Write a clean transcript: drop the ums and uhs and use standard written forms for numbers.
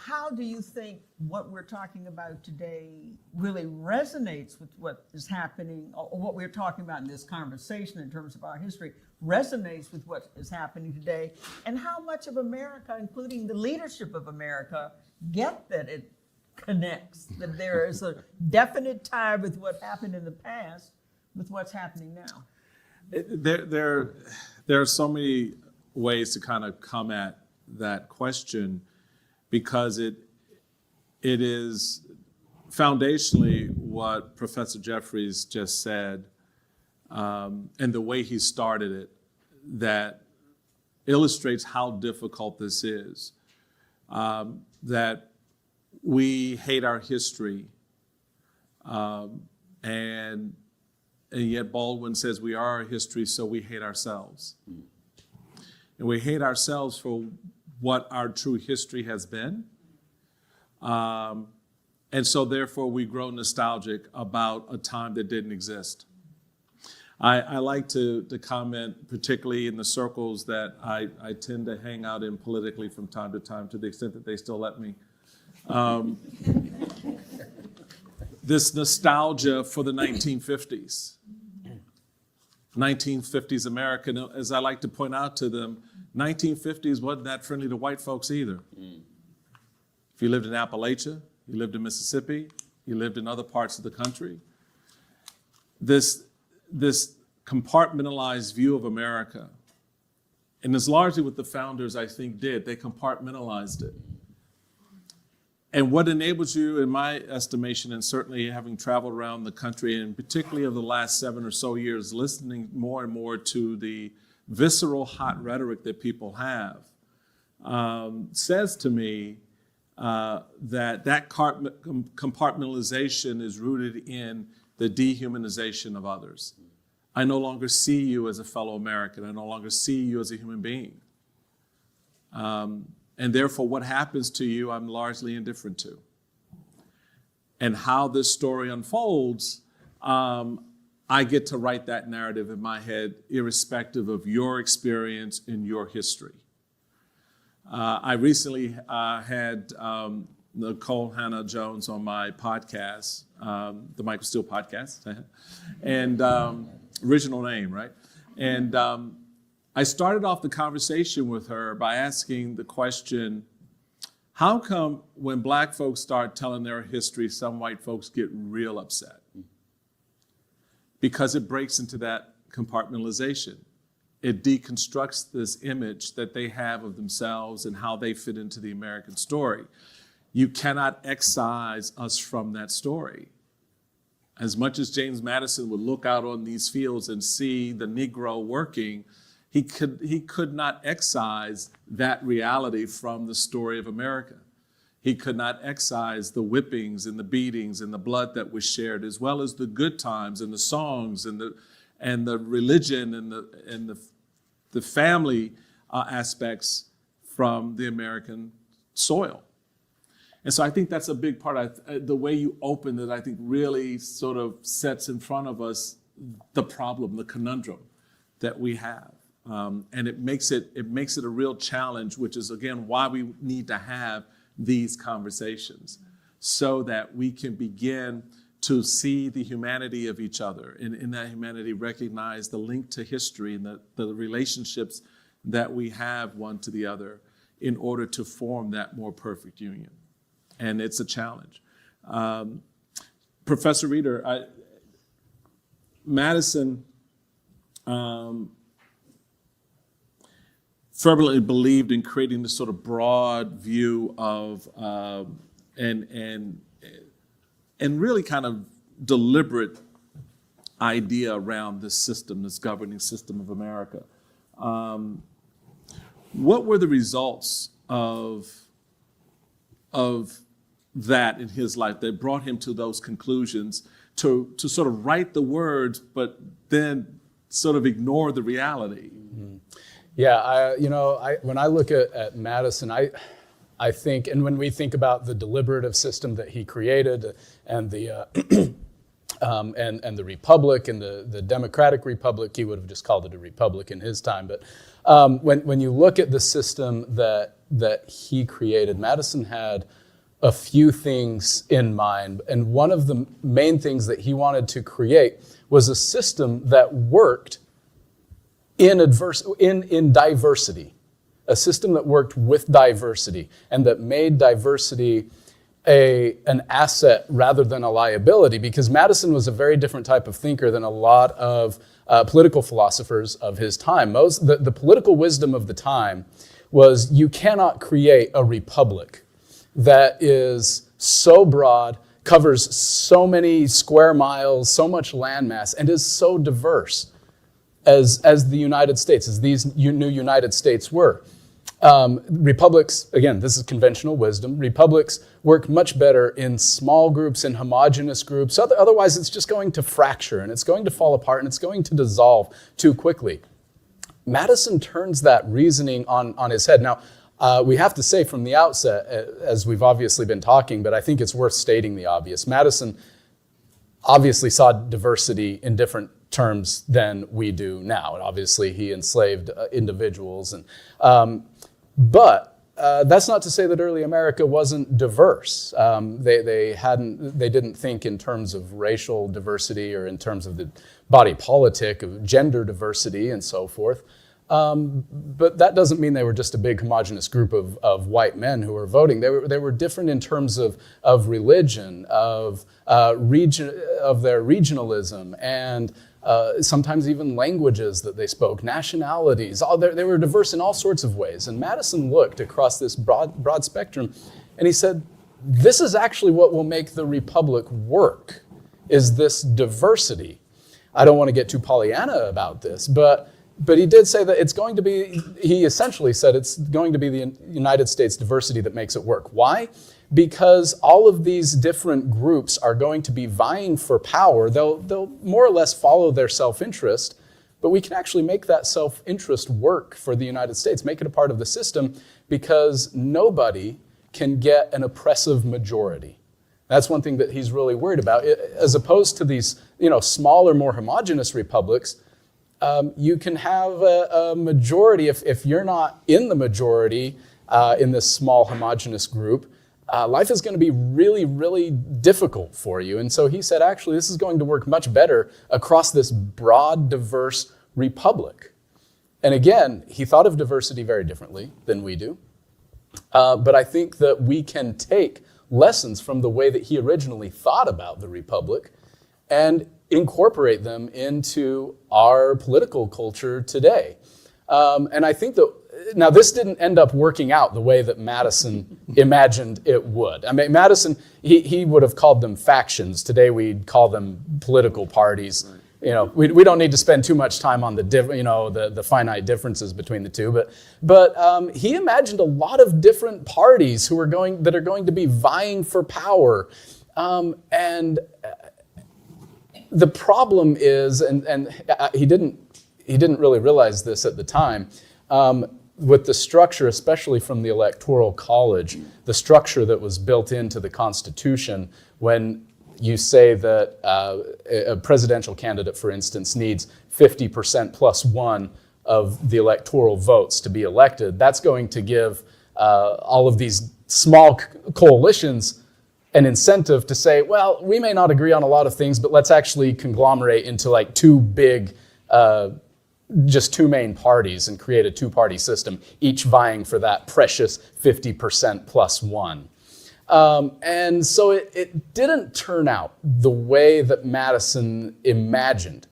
how do you think what we're talking about today really resonates with what is happening, or what we're talking about in this conversation in terms of our history, resonates with what is happening today, and how much of America, including the leadership of America, get that it connects, that there is a definite tie with what happened in the past with what's happening now? There are so many ways to kind of come at that question, because it is foundationally what Professor Jeffries just said, and the way he started it, that illustrates how difficult this is, that we hate our history, and yet Baldwin says we are our history, so we hate ourselves. And we hate ourselves for what our true history has been. And so therefore we grow nostalgic about a time that didn't exist. I like to comment, particularly in the circles that I tend to hang out in politically from time to time, to the extent that they still let me. This nostalgia for the 1950s. 1950s America, as I like to point out to them, 1950s wasn't that friendly to white folks either. If you lived in Appalachia, you lived in Mississippi, you lived in other parts of the country, this compartmentalized view of America, and it's largely what the founders, I think, did. They compartmentalized it. And what enables you, in my estimation, and certainly having traveled around the country, and particularly over the last 7 or so years, listening more and more to the visceral, hot rhetoric that people have, says to me that compartmentalization is rooted in the dehumanization of others. I no longer see you as a fellow American. I no longer see you as a human being. And therefore, what happens to you, I'm largely indifferent to. And how this story unfolds, I get to write that narrative in my head, irrespective of your experience and your history. I recently had Nicole Hannah Jones on my podcast, the Michael Steele podcast, and original name, right? And I started off the conversation with her by asking the question, how come when black folks start telling their history, some white folks get real upset? Because it breaks into that compartmentalization. It deconstructs this image that they have of themselves and how they fit into the American story. You cannot excise us from that story. As much as James Madison would look out on these fields and see the Negro working, he could not excise that reality from the story of America. He could not excise the whippings and the beatings and the blood that was shared, as well as the good times and the songs and the religion and the family aspects from the American soil. And so I think that's a big part. The way you opened it, I think, really sort of sets in front of us the problem, the conundrum that we have. And it makes it a real challenge, which is, again, why we need to have these conversations, so that we can begin to see the humanity of each other, and in that humanity recognize the link to history and the relationships that we have one to the other in order to form that more perfect union. And it's a challenge. Professor Reeder, Madison fervently believed in creating this sort of broad view of and really kind of deliberate idea around this system, this governing system of America. What were the results of that in his life that brought him to those conclusions, to sort of write the words, but then sort of ignore the reality? Mm-hmm. Yeah, when I look at Madison, I think, and when we think about the deliberative system that he created and the and the Republic and the Democratic Republic. He would have just called it a republic in his time. But when you look at the system that he created, Madison had a few things in mind. And one of the main things that he wanted to create was a system that worked in diversity, a system that worked with diversity and that made diversity an asset rather than a liability, because Madison was a very different type of thinker than a lot of political philosophers of his time. The political wisdom of the time was you cannot create a republic that is so broad, covers so many square miles, so much landmass, and is so diverse as the United States, as these new United States were. Republics, again, this is conventional wisdom, republics work much better in small groups, in homogeneous groups. Otherwise, it's just going to fracture, and it's going to fall apart, and it's going to dissolve too quickly. Madison turns that reasoning on his head. Now, we have to say from the outset, as we've obviously been talking, but I think it's worth stating the obvious. Madison obviously saw diversity in different terms than we do now. And obviously he enslaved individuals. But that's not to say that early America wasn't diverse. They didn't think in terms of racial diversity or in terms of the body politic, of gender diversity and so forth. But that doesn't mean they were just a big homogenous group of white men who were voting. They were different in terms of religion, of their regionalism, and sometimes even languages that they spoke, nationalities. They were diverse in all sorts of ways. And Madison looked across this broad spectrum, and he said, this is actually what will make the Republic work, is this diversity. I don't want to get too Pollyanna about this, but he did say that he essentially said it's going to be the United States diversity that makes it work. Why? Because all of these different groups are going to be vying for power. They'll more or less follow their self-interest, but we can actually make that self-interest work for the United States, make it a part of the system, because nobody can get an oppressive majority. That's one thing that he's really worried about. As opposed to these, smaller, more homogenous republics, you can have a majority. If you're not in the majority in this small homogenous group, life is going to be really, really difficult for you. And so he said, actually, this is going to work much better across this broad, diverse republic. And again, he thought of diversity very differently than we do. But I think that we can take lessons from the way that he originally thought about the republic and incorporate them into our political culture today. And I think that, now this didn't end up working out the way that Madison imagined it would. I mean, Madison, he would have called them factions. Today we'd call them political parties. Right. We don't need to spend too much time on the finite differences between the two, but he imagined a lot of different parties that are going to be vying for power. And the problem is, and he didn't really realize this at the time, with the structure, especially from the Electoral College, the structure that was built into the Constitution, when you say that a presidential candidate, for instance, needs 50% plus one of the electoral votes to be elected, that's going to give all of these small coalitions an incentive to say, well, we may not agree on a lot of things, but let's actually conglomerate into like two big, just two main parties and create a two-party system, each vying for that precious 50% plus one. And so it didn't turn out the way that Madison imagined